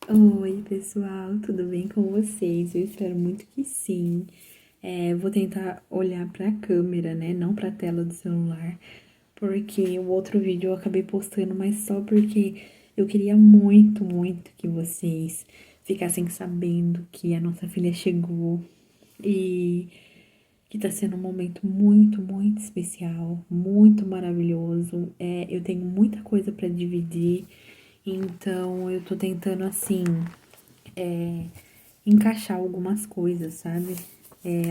Oi, pessoal, tudo bem com vocês? Eu espero muito que sim. Vou tentar olhar pra câmera, né? Não pra tela do celular, porque o outro vídeo eu acabei postando, mas só porque eu queria muito, muito que vocês ficassem sabendo que a nossa filha chegou e que tá sendo um momento muito, muito especial, muito maravilhoso. Eu tenho muita coisa pra dividir, então eu tô tentando assim encaixar algumas coisas, sabe?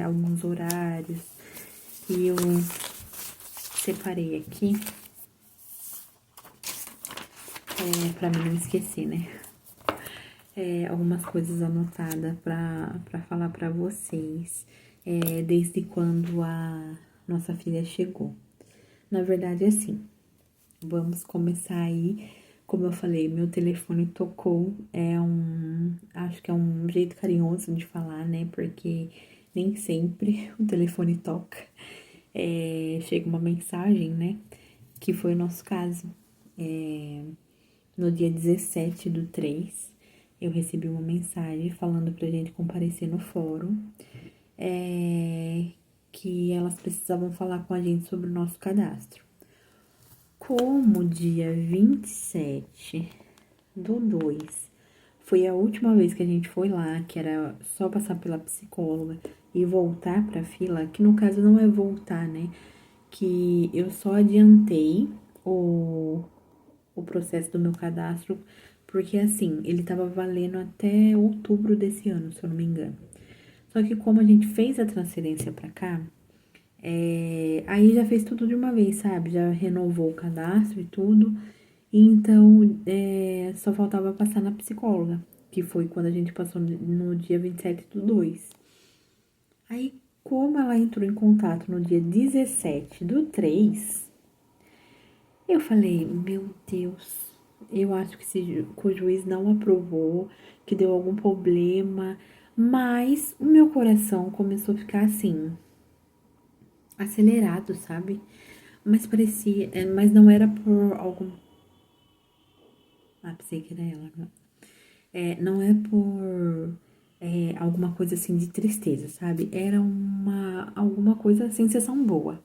Alguns horários. E eu separei aqui, pra mim não esquecer, né? Algumas coisas anotadas pra falar pra vocês, desde quando a nossa filha chegou. Na verdade, assim, vamos começar aí. Como eu falei, meu telefone tocou. Acho que é um jeito carinhoso de falar, né? Porque nem sempre o telefone toca. Chega uma mensagem, né? Que foi o nosso caso. No dia 17/3, eu recebi uma mensagem falando pra gente comparecer no fórum. Que elas precisavam falar com a gente sobre o nosso cadastro. Como dia 27/2 foi a última vez que a gente foi lá, que era só passar pela psicóloga e voltar pra fila, que no caso não é voltar, né? Que eu só adiantei o processo do meu cadastro, porque assim, ele tava valendo até outubro desse ano, se eu não me engano. Só que como a gente fez a transferência pra cá, aí já fez tudo de uma vez, sabe? Já renovou o cadastro e tudo. Então, só faltava passar na psicóloga, que foi quando a gente passou no dia 27/2. Aí, como ela entrou em contato no dia 17/3, eu falei, meu Deus, eu acho que o juiz não aprovou, que deu algum problema, mas o meu coração começou a ficar assim, acelerado, sabe? Mas parecia, mas não era por algum. Ah, pensei que era ela, né? Não é por alguma coisa assim de tristeza, sabe? Era alguma coisa, sensação boa.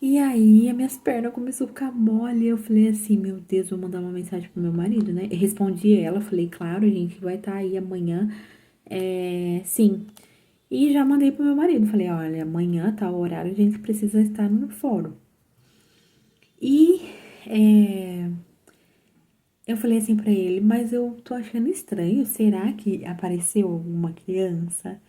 E aí, as minhas pernas começou a ficar mole. Eu falei assim, meu Deus, vou mandar uma mensagem pro meu marido, né? Eu respondi ela, falei, claro, a gente vai estar aí amanhã. Sim. E já mandei pro meu marido. Falei, olha, amanhã, tal horário, a gente precisa estar no fórum. E eu falei assim pra ele, mas eu tô achando estranho. Será que apareceu alguma criança?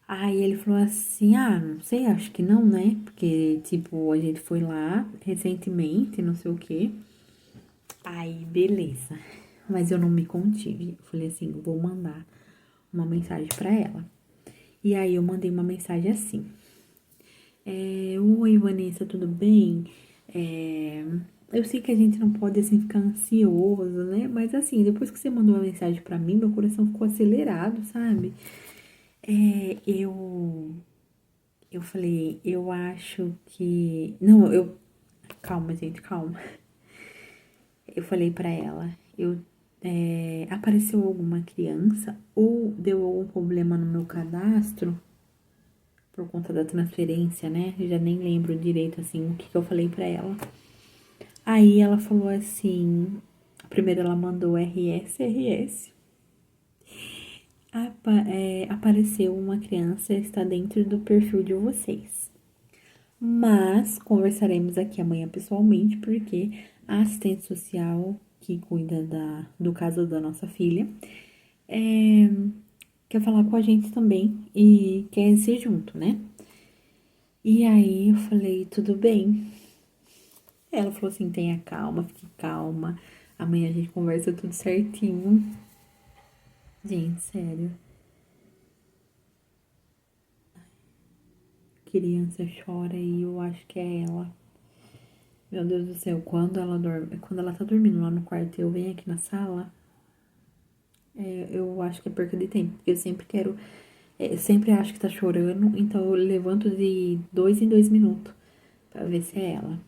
Aí ele falou assim, não sei, acho que não, né? Porque, tipo, a gente foi lá recentemente, não sei o quê. Aí, beleza. Mas eu não me contive. Eu falei assim, vou mandar uma mensagem pra ela. E aí eu mandei uma mensagem assim. Oi, Vanessa, tudo bem? Eu sei que a gente não pode, assim, ficar ansioso, né? Mas, assim, depois que você mandou uma mensagem pra mim, meu coração ficou acelerado, sabe? Eu falei, eu acho que... Não, calma, gente, calma. Eu falei pra ela, apareceu alguma criança ou deu algum problema no meu cadastro por conta da transferência, né? Eu já nem lembro direito, assim, o que eu falei pra ela. Aí ela falou assim, primeiro ela mandou RS, RS. Apareceu uma criança, está dentro do perfil de vocês. Mas conversaremos aqui amanhã pessoalmente, porque a assistente social que cuida do caso da nossa filha quer falar com a gente também e quer ser junto, né? E aí eu falei, tudo bem. Ela falou assim, tenha calma, fique calma. Amanhã a gente conversa tudo certinho. Gente, sério. Criança chora e eu acho que é ela. Meu Deus do céu, quando ela tá dormindo lá no quarto e eu venho aqui na sala, eu acho que é perca de tempo, porque eu sempre quero, eu sempre acho que tá chorando, então eu levanto de 2 em 2 minutos pra ver se é ela.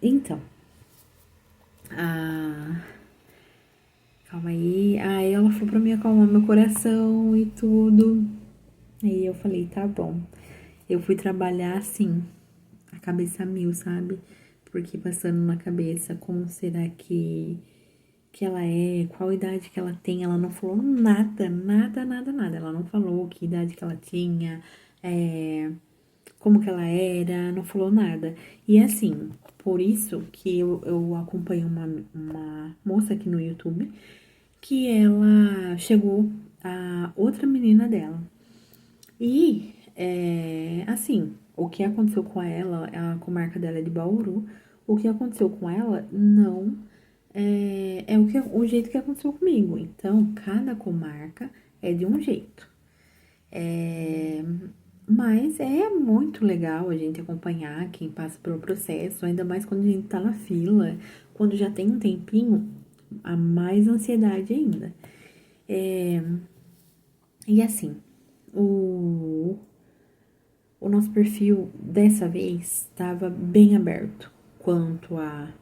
Então, a, pra me acalmar meu coração e tudo. Aí eu falei, tá bom. Eu fui trabalhar assim, a cabeça a mil, sabe? Porque passando na cabeça, como será que ela é, qual idade que ela tem, ela não falou nada, nada, nada, nada. Ela não falou que idade que ela tinha, como que ela era, não falou nada. E assim, por isso que eu acompanho uma moça aqui no YouTube, que ela chegou a outra menina dela. E, assim, o que aconteceu com ela, a comarca dela é de Bauru, o que aconteceu com ela não o jeito que aconteceu comigo. Então, cada comarca é de um jeito. Mas é muito legal a gente acompanhar quem passa pelo processo, ainda mais quando a gente tá na fila, quando já tem um tempinho, há mais ansiedade ainda. E assim, o nosso perfil dessa vez estava bem aberto quanto a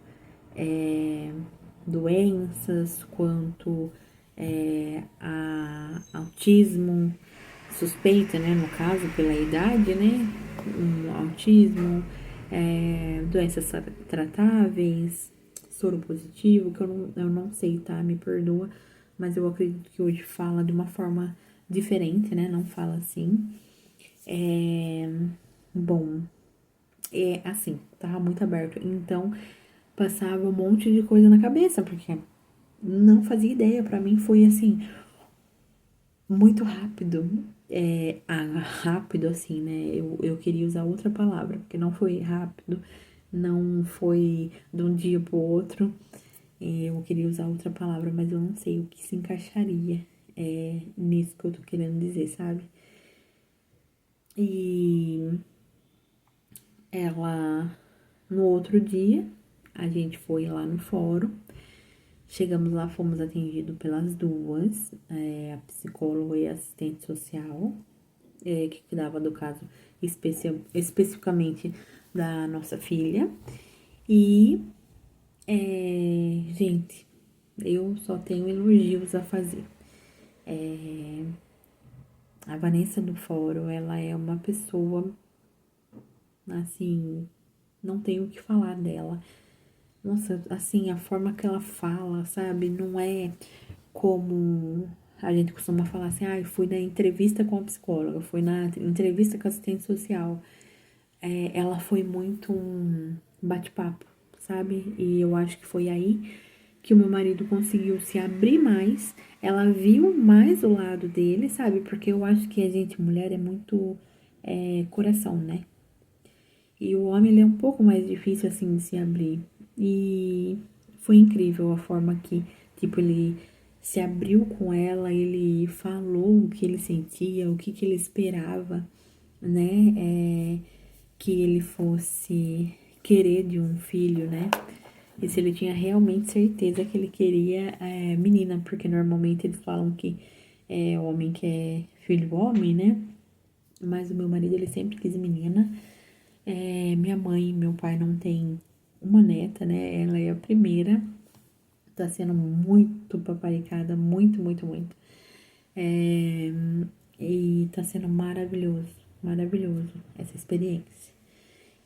doenças, quanto a autismo, suspeita, né, no caso, pela idade, né, autismo, doenças tratáveis, soro positivo, que eu não sei, tá, me perdoa, mas eu acredito que hoje fala de uma forma diferente, né, não fala assim. Bom, assim, tava muito aberto, então passava um monte de coisa na cabeça, porque não fazia ideia, pra mim foi assim, muito rápido. Rápido assim, né? Eu queria usar outra palavra, porque não foi rápido, não foi de um dia pro outro. Eu queria usar outra palavra, mas eu não sei o que se encaixaria nisso que eu tô querendo dizer, sabe? E ela, no outro dia, a gente foi lá no fórum. Chegamos lá, fomos atendidos pelas duas, a psicóloga e a assistente social, que cuidava do caso especificamente da nossa filha. E, gente, eu só tenho elogios a fazer. A Vanessa do fórum, ela é uma pessoa, assim, não tenho o que falar dela. Nossa, assim, a forma que ela fala, sabe? Não é como a gente costuma falar assim, fui na entrevista com a psicóloga, fui na entrevista com a assistente social. Ela foi muito um bate-papo, sabe? E eu acho que foi aí que o meu marido conseguiu se abrir mais. Ela viu mais o lado dele, sabe? Porque eu acho que a gente, mulher, é muito coração, né? E o homem, ele é um pouco mais difícil, assim, de se abrir. E foi incrível a forma que, tipo, ele se abriu com ela, ele falou o que ele sentia, o que ele esperava, né? Que ele fosse querer de um filho, né? E se ele tinha realmente certeza que ele queria menina, porque normalmente eles falam que é homem que é filho homem, né? Mas o meu marido, ele sempre quis menina. Minha mãe e meu pai não tem uma neta, né? Ela é a primeira. Tá sendo muito paparicada, muito, muito, muito. E tá sendo maravilhoso, maravilhoso essa experiência.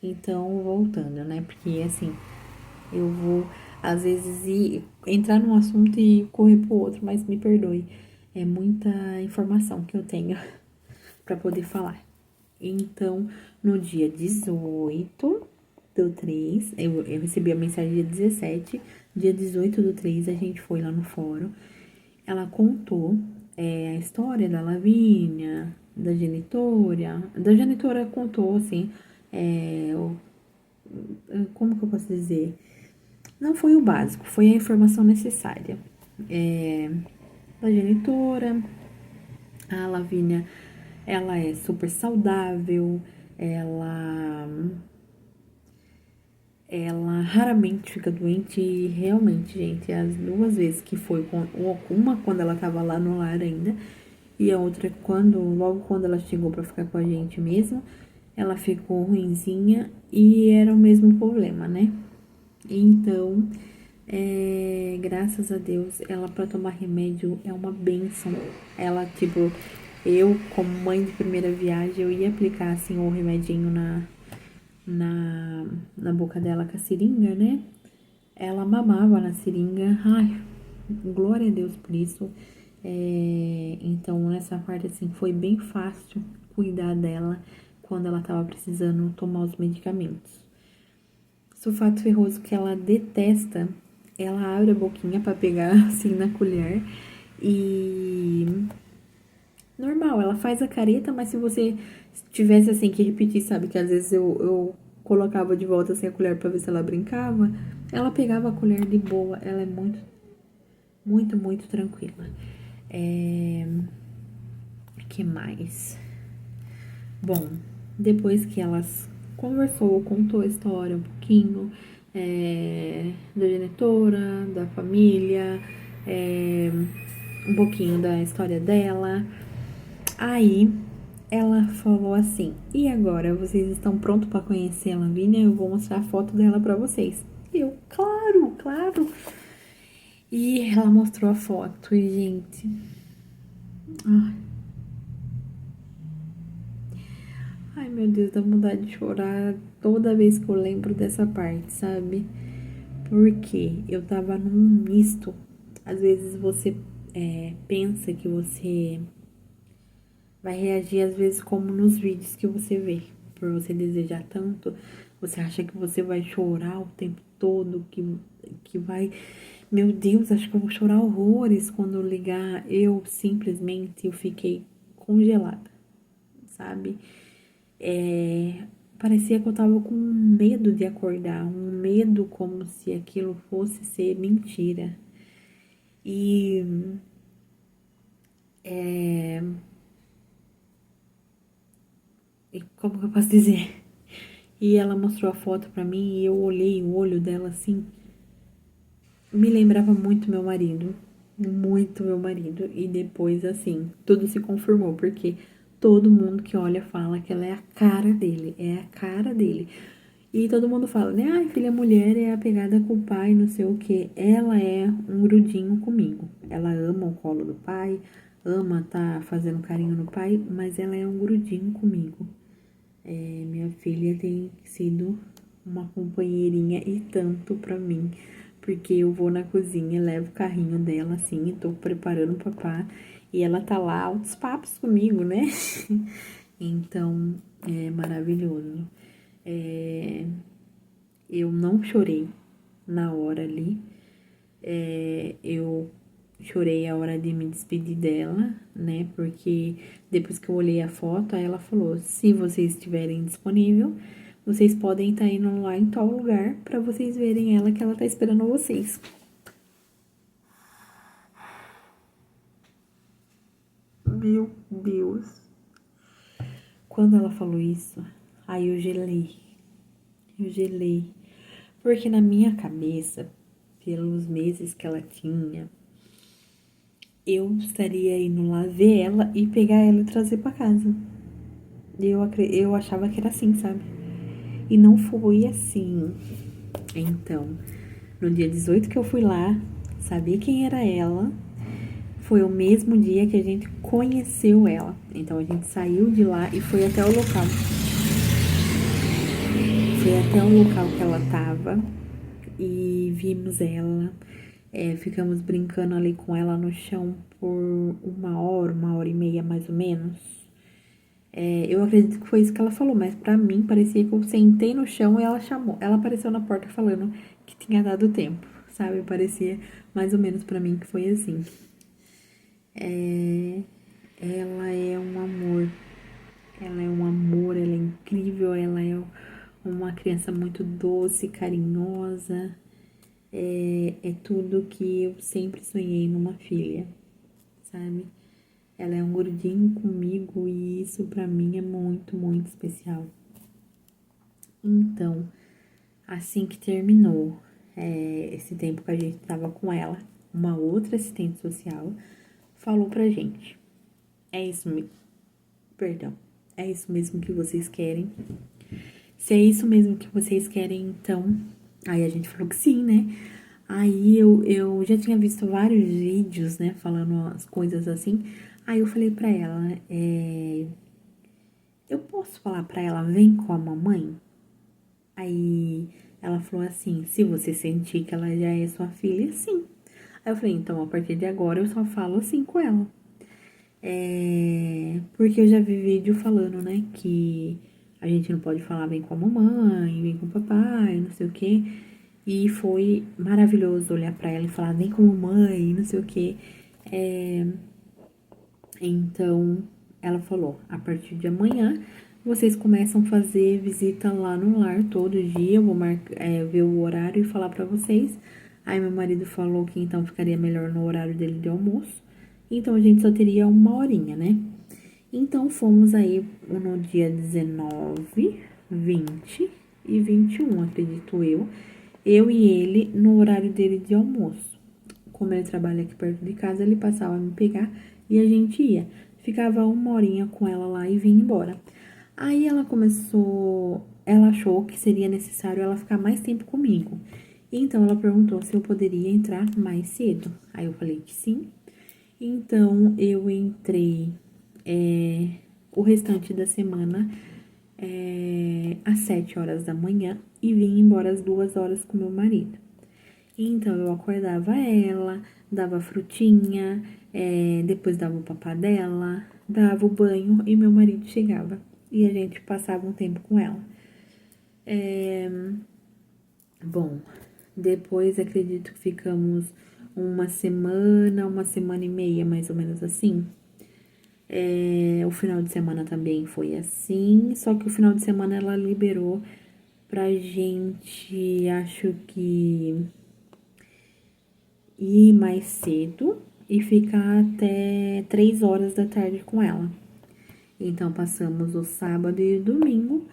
Então, voltando, né? Porque, assim, eu vou, às vezes, entrar num assunto e correr pro outro, mas me perdoe. É muita informação que eu tenho pra poder falar. Então, no dia 18/3, eu recebi a mensagem dia 17, dia 18/3 a gente foi lá no fórum. Ela contou a história da Lavínia, da genitora. Da genitora contou, assim, como que eu posso dizer? Não foi o básico, foi a informação necessária. Da genitora, a Lavínia, ela é super saudável, ela raramente fica doente e realmente, gente, as duas vezes que foi, uma quando ela tava lá no lar ainda, e a outra logo quando ela chegou pra ficar com a gente mesmo, ela ficou ruinzinha e era o mesmo problema, né? Então, Graças a Deus, ela pra tomar remédio é uma bênção. Ela, tipo, eu, como mãe de primeira viagem, eu ia aplicar, assim, o remedinho na boca dela com a seringa, né? Ela mamava na seringa. Ai, glória a Deus por isso. Então, nessa parte, assim, foi bem fácil cuidar dela quando ela tava precisando tomar os medicamentos. Sulfato ferroso que ela detesta, ela abre a boquinha pra pegar, assim, na colher. E normal, ela faz a careta, mas se você tivesse assim que repetir, sabe? Que às vezes eu colocava de volta assim a colher pra ver se ela brincava. Ela pegava a colher de boa. Ela é muito, muito, muito tranquila. Que mais? Bom, depois que elas conversou, contou a história um pouquinho da genitora, da família, um pouquinho da história dela. Aí ela falou assim: "E agora, vocês estão prontos para conhecer a Lavínia? Eu vou mostrar a foto dela para vocês." Eu, claro, claro. E ela mostrou a foto e, gente, ai, ai meu Deus, dá vontade de chorar toda vez que eu lembro dessa parte, sabe? Porque eu tava num misto. Às vezes você pensa que você vai reagir às vezes como nos vídeos que você vê. Por você desejar tanto, você acha que você vai chorar o tempo todo, que vai... Meu Deus, acho que eu vou chorar horrores quando eu ligar. Eu fiquei congelada, sabe? Parecia que eu tava com medo de acordar, um medo como se aquilo fosse ser mentira. E como que eu posso dizer? E ela mostrou a foto pra mim e eu olhei o olho dela assim. Me lembrava muito meu marido. Muito meu marido. E depois, assim, tudo se confirmou. Porque todo mundo que olha fala que ela é a cara dele. É a cara dele. E todo mundo fala, né? Ai, filha, mulher é apegada com o pai, não sei o que. Ela é um grudinho comigo. Ela ama o colo do pai, ama tá fazendo carinho no pai, mas ela é um grudinho comigo. Minha filha tem sido uma companheirinha e tanto pra mim, porque eu vou na cozinha, levo o carrinho dela assim, e tô preparando o papá, e ela tá lá altos papos comigo, né? Então, é maravilhoso. Eu não chorei na hora ali. Eu chorei a hora de me despedir dela, né? Porque depois que eu olhei a foto, aí ela falou: se vocês estiverem disponível, vocês podem estar indo lá em tal lugar pra vocês verem ela, que ela tá esperando vocês. Meu Deus. Quando ela falou isso, aí eu gelei. Eu gelei. Porque na minha cabeça, pelos meses que ela tinha, eu estaria indo lá ver ela e pegar ela e trazer pra casa. Eu achava que era assim, sabe? E não foi assim. Então, no dia 18 que eu fui lá, saber quem era ela, foi o mesmo dia que a gente conheceu ela. Então a gente saiu de lá e foi até o local. Foi até o local que ela tava e vimos ela. Ficamos brincando ali com ela no chão por 1 hora, 1 hora e meia mais ou menos. Eu acredito que foi isso que ela falou, mas pra mim parecia que eu sentei no chão e ela chamou. Ela apareceu na porta falando que tinha dado tempo, sabe? Parecia mais ou menos pra mim que foi assim. Ela é um amor. Ela é um amor, ela é incrível, ela é uma criança muito doce, carinhosa. É tudo que eu sempre sonhei numa filha, sabe? Ela é um gordinho comigo e isso pra mim é muito, muito especial. Então, assim que terminou esse tempo que a gente tava com ela, uma outra assistente social falou pra gente: é isso mesmo, perdão, é isso mesmo que vocês querem? Se é isso mesmo que vocês querem, então. Aí a gente falou que sim, né? Aí eu já tinha visto vários vídeos, né, falando as coisas assim. Aí eu falei pra ela, eu posso falar pra ela, vem com a mamãe? Aí ela falou assim, se você sentir que ela já é sua filha, sim. Aí eu falei, então a partir de agora eu só falo assim com ela. Porque eu já vi vídeo falando, né, que a gente não pode falar vem com a mamãe, vem com o papai, não sei o quê. E foi maravilhoso olhar pra ela e falar vem com a mamãe, não sei o quê. Então, ela falou, a partir de amanhã, vocês começam a fazer visita lá no lar todo dia, eu vou ver o horário e falar pra vocês. Aí meu marido falou que então ficaria melhor no horário dele de almoço. Então a gente só teria uma horinha, né? Então fomos aí no dia 19, 20 e 21, acredito eu. Eu e ele no horário dele de almoço. Como ele trabalha aqui perto de casa, ele passava a me pegar e a gente ia. Ficava uma horinha com ela lá e vinha embora. Aí ela achou que seria necessário ela ficar mais tempo comigo. Então ela perguntou se eu poderia entrar mais cedo. Aí eu falei que sim. Então eu entrei o restante da semana às 7 horas da manhã e vim embora às 2 horas com meu marido. Então eu acordava ela, dava frutinha, depois dava o papá dela, dava o banho e meu marido chegava. E a gente passava um tempo com ela. Bom, depois acredito que ficamos uma semana e meia, mais ou menos assim. O final de semana também foi assim, só que o final de semana ela liberou pra gente, acho que ir mais cedo e ficar até 3 horas da tarde com ela. Então passamos o sábado e o domingo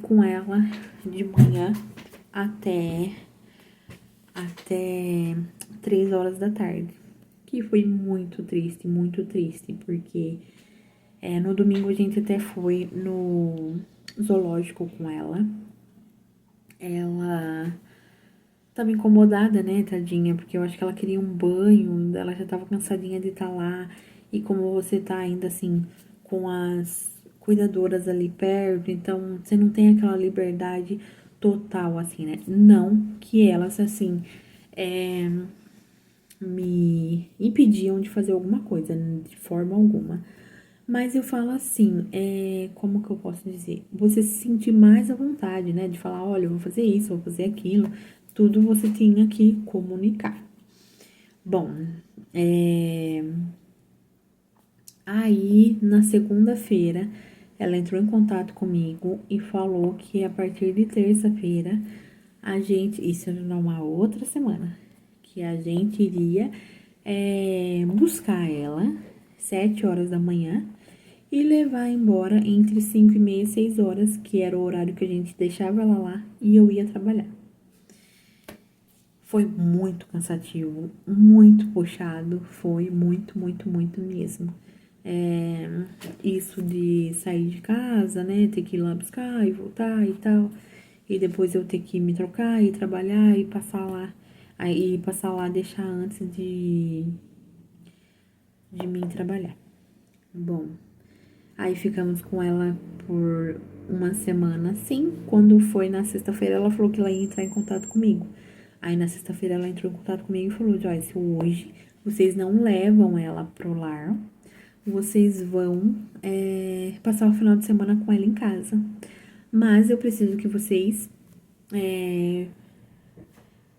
com ela de manhã até até 3 horas da tarde. Que foi muito triste, porque no domingo a gente até foi no zoológico com ela. Ela tava incomodada, né, tadinha, porque eu acho que ela queria um banho, ela já tava cansadinha de estar lá. E como você tá ainda assim com as cuidadoras ali perto, então você não tem aquela liberdade total, assim, né? Não que elas, assim, me impediam de fazer alguma coisa, de forma alguma. Mas eu falo assim, como que eu posso dizer? Você se sentir mais à vontade, né? De falar, olha, eu vou fazer isso, vou fazer aquilo. Tudo você tinha que comunicar. Bom, aí na segunda-feira ela entrou em contato comigo e falou que a partir de terça-feira a gente, isso era numa outra semana, que a gente iria buscar ela 7 horas da manhã e levar embora entre 5 e meia e 6 horas, que era o horário que a gente deixava ela lá e eu ia trabalhar. Foi muito cansativo, muito puxado, foi muito mesmo. Isso de sair de casa, né, ter que ir lá buscar e voltar e tal, e depois eu ter que me trocar e trabalhar e passar lá, aí passar lá deixar antes de mim trabalhar. Bom, aí ficamos com ela por uma semana assim. Quando foi na sexta-feira, ela falou que ela ia entrar em contato comigo. Aí na sexta-feira ela entrou em contato comigo e falou: Joyce, hoje vocês não levam ela pro lar, vocês vão passar o final de semana com ela em casa. Mas eu preciso que vocês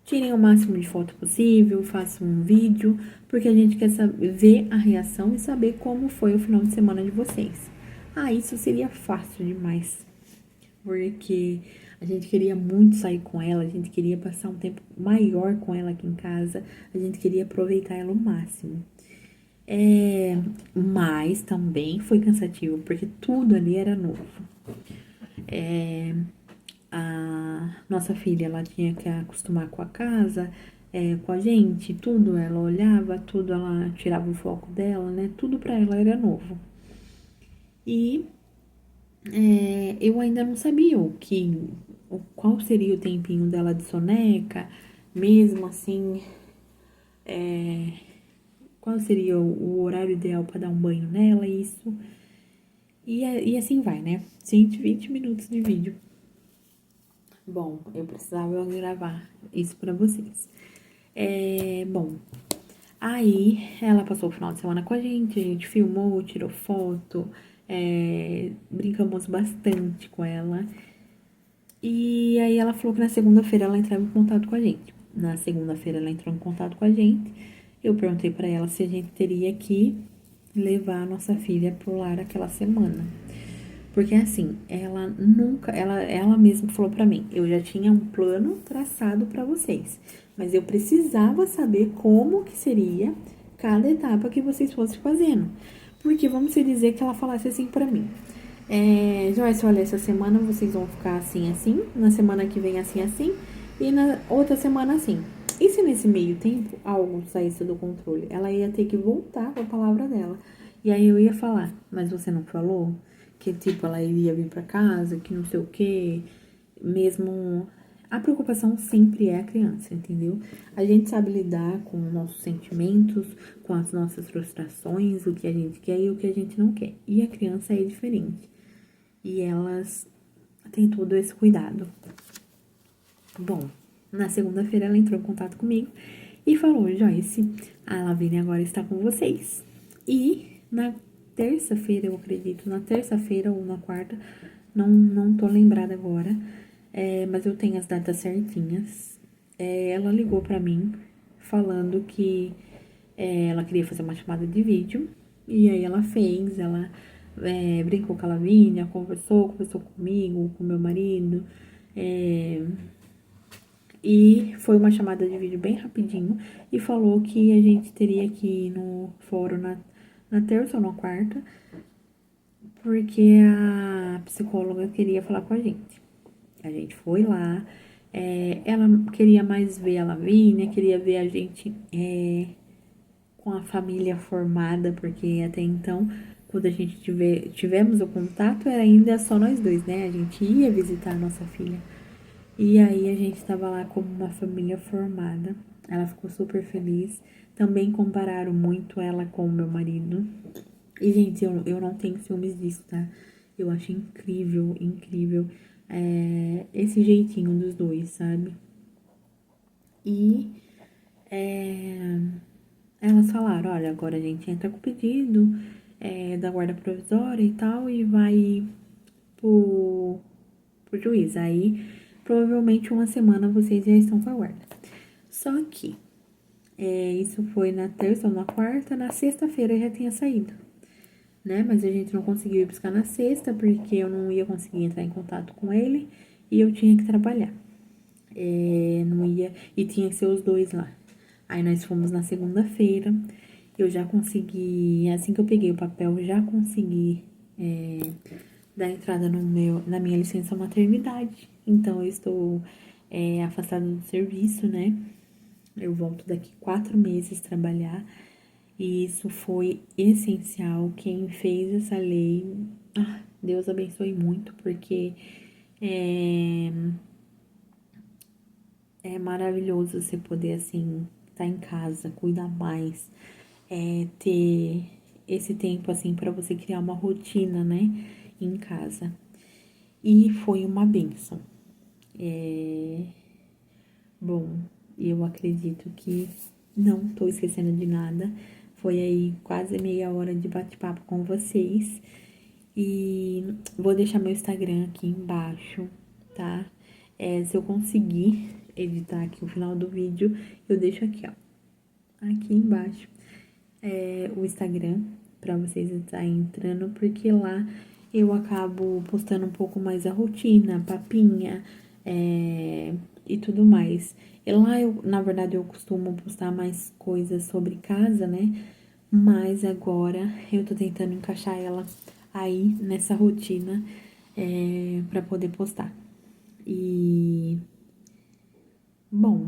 tirem o máximo de foto possível, façam um vídeo, porque a gente quer saber, ver a reação e saber como foi o final de semana de vocês. Ah, isso seria fácil demais, porque a gente queria muito sair com ela, a gente queria passar um tempo maior com ela aqui em casa, a gente queria aproveitar ela ao máximo. Mas também foi cansativo, porque tudo ali era novo. A nossa filha, ela tinha que acostumar com a casa, com a gente, tudo ela olhava, tudo ela tirava o foco dela, né? Tudo pra ela era novo. E eu ainda não sabia qual seria o tempinho dela de soneca, mesmo assim, qual seria o horário ideal para dar um banho nela, isso. E assim vai, né? 120 minutos de vídeo. Bom, eu precisava gravar isso pra vocês. Bom, aí ela passou o final de semana com a gente filmou, tirou foto, brincamos bastante com ela. E aí ela falou que na segunda-feira ela entrava em contato com a gente. Na segunda-feira ela entrou em contato com a gente. Eu perguntei pra ela se a gente teria que levar a nossa filha pro lar aquela semana. Porque assim, ela nunca, ela mesma falou pra mim, eu já tinha um plano traçado pra vocês, mas eu precisava saber como que seria cada etapa que vocês fossem fazendo. Porque vamos dizer que ela falasse assim pra mim, Joyce, olha, essa semana vocês vão ficar assim, assim, na semana que vem assim, assim, e na outra semana assim. E se nesse meio tempo algo saísse do controle? Ela ia ter que voltar com a palavra dela. E aí eu ia falar, mas você não falou? Que tipo, ela iria vir pra casa, que não sei o quê. Mesmo. A preocupação sempre é a criança, entendeu? A gente sabe lidar com nossos sentimentos, com as nossas frustrações, o que a gente quer e o que a gente não quer. E a criança é diferente. E elas têm todo esse cuidado. Bom, na segunda-feira ela entrou em contato comigo e falou, Joyce, a Lavínia agora está com vocês. E na terça-feira, eu acredito, na terça-feira ou na quarta, não tô lembrada agora, mas eu tenho as datas certinhas. Ela ligou pra mim falando que ela queria fazer uma chamada de vídeo, e aí ela fez, ela brincou com a Lavínia, conversou comigo, com meu marido, e foi uma chamada de vídeo bem rapidinho e falou que a gente teria que ir no fórum na terça ou na quarta, porque a psicóloga queria falar com a gente. A gente foi lá, ela queria mais ver a Lavínia, queria ver a gente com a família formada, porque até então, quando a gente tivemos o contato, era ainda só nós dois, né? A gente ia visitar a nossa filha. E aí a gente tava lá como uma família formada. Ela ficou super feliz. Também compararam muito ela com o meu marido. E, gente, eu não tenho ciúmes disso, tá? Eu acho incrível, incrível esse jeitinho dos dois, sabe? E elas falaram, olha, agora a gente entra com o pedido da guarda provisória e tal, e vai pro juiz. Aí, provavelmente uma semana vocês já estão com a guarda. Só que isso foi na terça ou na quarta, na sexta-feira já tinha saído, né? Mas a gente não conseguiu ir buscar na sexta, porque eu não ia conseguir entrar em contato com ele e eu tinha que trabalhar. Não ia, e tinha que ser os dois lá. Aí nós fomos na segunda-feira, eu já consegui, assim que eu peguei o papel, já consegui dar entrada na minha licença maternidade. Então eu estou afastada do serviço, né? Eu volto daqui 4 meses trabalhar. E isso foi essencial. Quem fez essa lei, Deus abençoe muito, porque é maravilhoso você poder, assim, estar em casa, cuidar mais, ter esse tempo, assim, para você criar uma rotina, né, em casa. E foi uma bênção. Bom, eu acredito que não tô esquecendo de nada. Foi aí quase meia hora de bate-papo com vocês. E vou deixar meu Instagram aqui embaixo, tá? Se eu conseguir editar aqui o final do vídeo, eu deixo aqui, ó. Aqui embaixo. O Instagram, pra vocês estarem entrando, porque lá eu acabo postando um pouco mais a rotina, papinha, e tudo mais. E lá, na verdade, eu costumo postar mais coisas sobre casa, né? Mas agora eu tô tentando encaixar ela aí nessa rotina pra poder postar. E bom,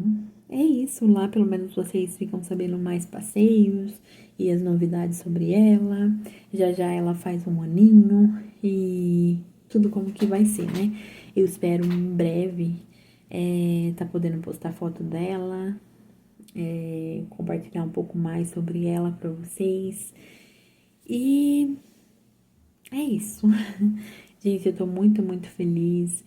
é isso. Lá pelo menos vocês ficam sabendo mais passeios e as novidades sobre ela. Já já ela faz 1 aninho e tudo como que vai ser, né? Eu espero em breve tá podendo postar foto dela, compartilhar um pouco mais sobre ela pra vocês. E é isso. Gente, eu tô muito, muito feliz.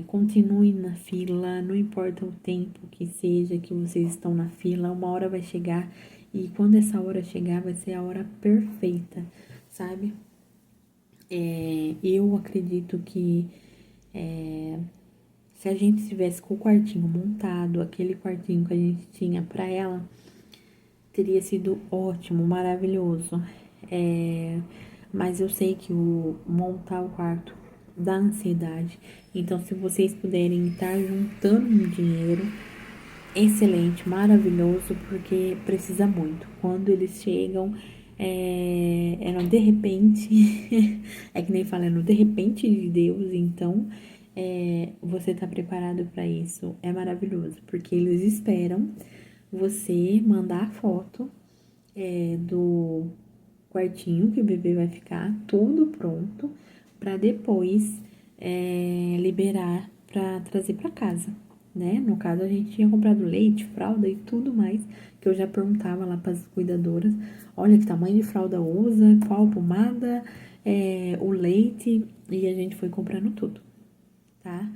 Continue na fila, não importa o tempo que seja que vocês estão na fila, uma hora vai chegar e quando essa hora chegar vai ser a hora perfeita, sabe? Eu acredito que se a gente tivesse com o quartinho montado, aquele quartinho que a gente tinha pra ela, teria sido ótimo, maravilhoso. Mas eu sei que o montar o quarto dá ansiedade. Então, se vocês puderem estar juntando um dinheiro, excelente, maravilhoso, porque precisa muito. Quando eles chegam, no de repente, é que nem falando, de repente de Deus, então você tá preparado para isso. É maravilhoso, porque eles esperam você mandar a foto do quartinho que o bebê vai ficar, tudo pronto, para depois liberar para trazer para casa, né? No caso, a gente tinha comprado leite, fralda e tudo mais, que eu já perguntava lá para as cuidadoras, olha que tamanho de fralda usa, qual pomada, o leite, e a gente foi comprando tudo, tá?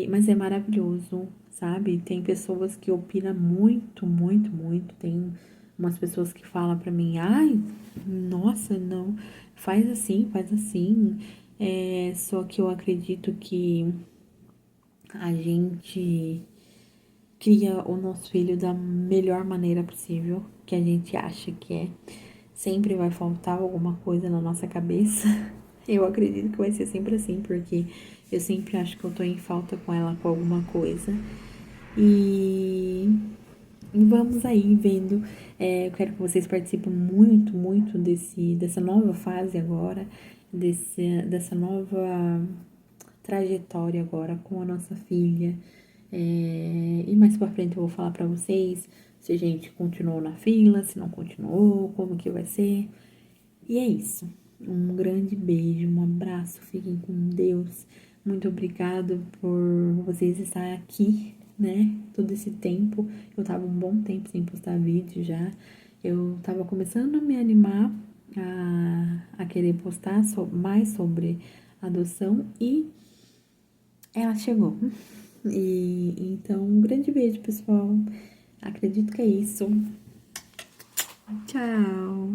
Mas é maravilhoso, sabe? Tem pessoas que opinam muito, muito, muito. Tem umas pessoas que falam pra mim, ai, nossa, não, faz assim, faz assim. Só que eu acredito que a gente cria o nosso filho da melhor maneira possível, que a gente acha que é. Sempre vai faltar alguma coisa na nossa cabeça. Eu acredito que vai ser sempre assim, porque eu sempre acho que eu tô em falta com ela com alguma coisa. E vamos aí vendo. Eu quero que vocês participem muito, muito dessa nova fase agora, dessa nova trajetória agora com a nossa filha. E mais pra frente eu vou falar pra vocês se a gente continuou na fila, se não continuou, como que vai ser. E é isso. Um grande beijo, um abraço, fiquem com Deus. Muito obrigado por vocês estarem aqui, né? Todo esse tempo. Eu tava um bom tempo sem postar vídeo já. Eu tava começando a me animar a querer postar mais sobre adoção e ela chegou. E então, um grande beijo, pessoal. Acredito que é isso. Tchau!